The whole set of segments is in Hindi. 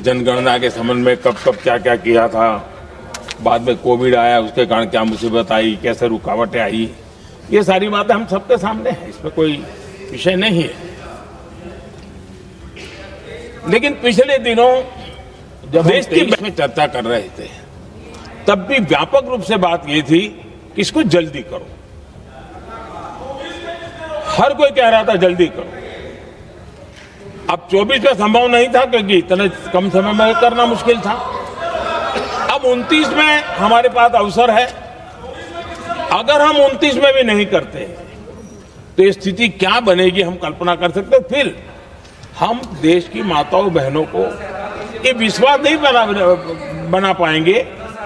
जनगणना के संबंध में कब कब क्या क्या किया था, बाद में कोविड आया, उसके कारण क्या मुसीबत आई, कैसे रुकावटें आई, ये सारी बातें हम सबके सामने हैं, इसमें कोई विषय नहीं है। लेकिन पिछले दिनों जब देश की में चर्चा कर रहे थे, तब भी व्यापक रूप से बात ये थी कि इसको जल्दी करो। हर कोई कह रहा था जल्दी करो। अब 24 में संभव नहीं था क्योंकि इतने कम समय में करना मुश्किल था। अब 29 में हमारे पास अवसर है। अगर हम 29 में भी नहीं करते तो ये स्थिति क्या बनेगी हम कल्पना कर सकते। फिर हम देश की माताओं बहनों को ये विश्वास नहीं बना पाएंगे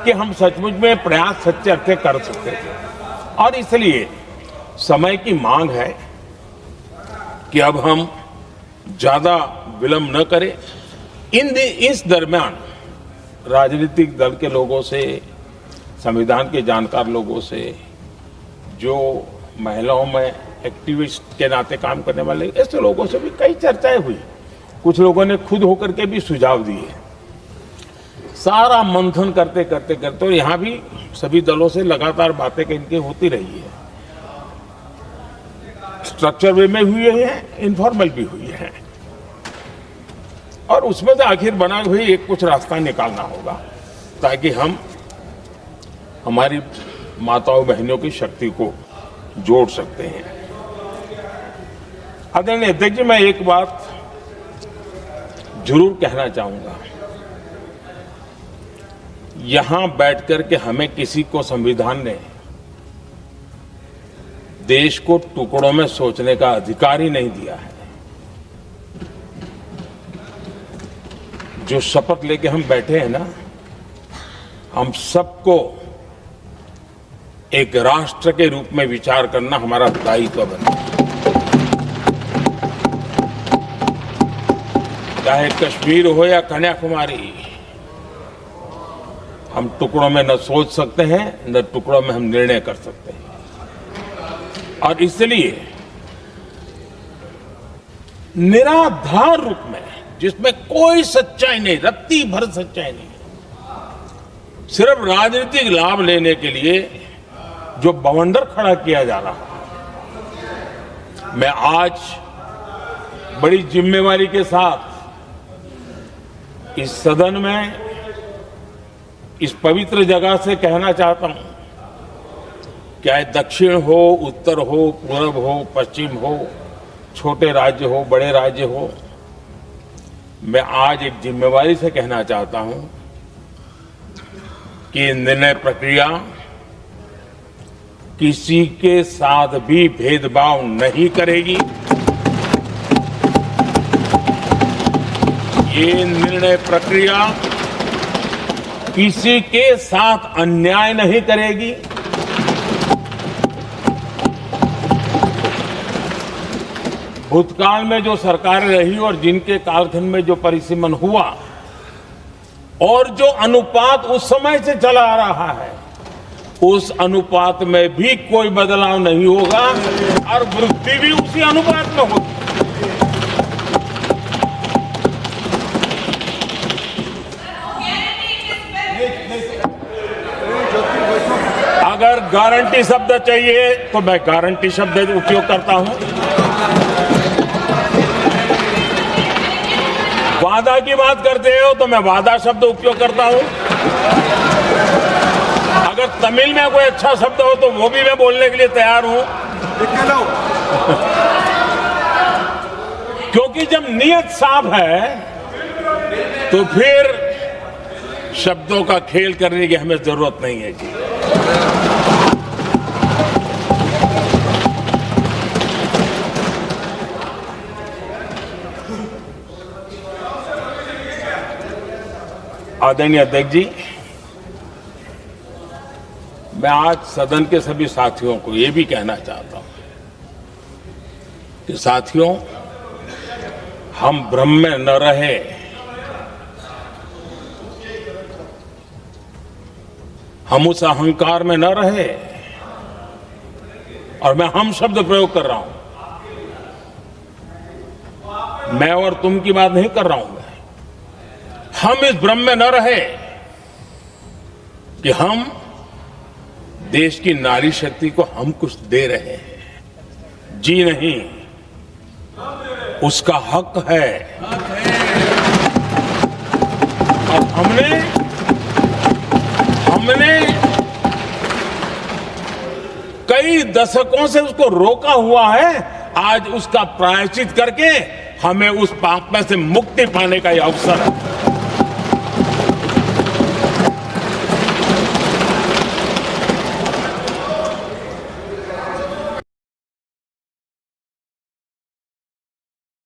कि हम सचमुच में प्रयास सच्चे अर्थ कर सकते थे। और इसलिए समय की मांग है कि अब हम ज्यादा विलंब न करें। इस दरमियान राजनीतिक दल के लोगों से, संविधान के जानकार लोगों से, जो महिलाओं में एक्टिविस्ट के नाते काम करने वाले ऐसे लोगों से भी कई चर्चाएं हुई। कुछ लोगों ने खुद होकर के भी सुझाव दिए। सारा मंथन करते करते करते, और यहां भी सभी दलों से लगातार बातें इनकी होती रही है। स्ट्रक्चर वे में हुई है, इनफॉर्मल भी हुई है, और उसमें से आखिर बना हुई एक कुछ रास्ता निकालना होगा ताकि हम हमारी माताओं बहनों की शक्ति को जोड़ सकते हैं। आदरणीय अध्यक्ष जी, मैं एक बात जरूर कहना चाहूंगा। यहां बैठकर के हमें किसी को संविधान ने देश को टुकड़ों में सोचने का अधिकार ही नहीं दिया है। जो शपथ लेके हम बैठे हैं ना, हम सबको एक राष्ट्र के रूप में विचार करना हमारा दायित्व बना। चाहे कश्मीर हो या कन्याकुमारी, हम टुकड़ों में न सोच सकते हैं, न टुकड़ों में हम निर्णय कर सकते हैं। और इसलिए निराधार रूप में, जिसमें कोई सच्चाई नहीं, रत्ती भर सच्चाई नहीं, सिर्फ राजनीतिक लाभ लेने के लिए जो बवंडर खड़ा किया जा रहा है, मैं आज बड़ी जिम्मेवारी के साथ इस सदन में, इस पवित्र जगह से कहना चाहता हूं, चाहे दक्षिण हो, उत्तर हो, पूर्व हो, पश्चिम हो, छोटे राज्य हो, बड़े राज्य हो, मैं आज एक जिम्मेवारी से कहना चाहता हूं कि निर्णय प्रक्रिया किसी के साथ भी भेदभाव नहीं करेगी। ये निर्णय प्रक्रिया किसी के साथ अन्याय नहीं करेगी। भूतकाल में जो सरकारें रही और जिनके कालखंड में जो परिसीमन हुआ और जो अनुपात उस समय से चला आ रहा है, उस अनुपात में भी कोई बदलाव नहीं होगा और वृद्धि भी उसी अनुपात में होगी। अगर गारंटी शब्द चाहिए तो मैं गारंटी शब्द उपयोग करता हूं। वादा की बात करते हो तो मैं वादा शब्द उपयोग करता हूं। अगर तमिल में कोई अच्छा शब्द हो तो वो भी मैं बोलने के लिए तैयार हूं। क्योंकि जब नीयत साफ है तो फिर शब्दों का खेल करने की हमें जरूरत नहीं है जी। आदरणीय अध्यक्ष जी, मैं आज सदन के सभी साथियों को ये भी कहना चाहता हूं कि साथियों, हम भ्रम में न रहे। हम उस अहंकार में न रहे, और मैं हम शब्द प्रयोग कर रहा हूं। मैं और तुम की बात नहीं कर रहा हूं। हम इस भ्रम में न रहे कि हम देश की नारी शक्ति को हम कुछ दे रहे हैं। जी नहीं, उसका हक है। और हमने कई दशकों से उसको रोका हुआ है। आज उसका प्रायश्चित करके हमें उस पाप में से मुक्ति पाने का यह अवसर है।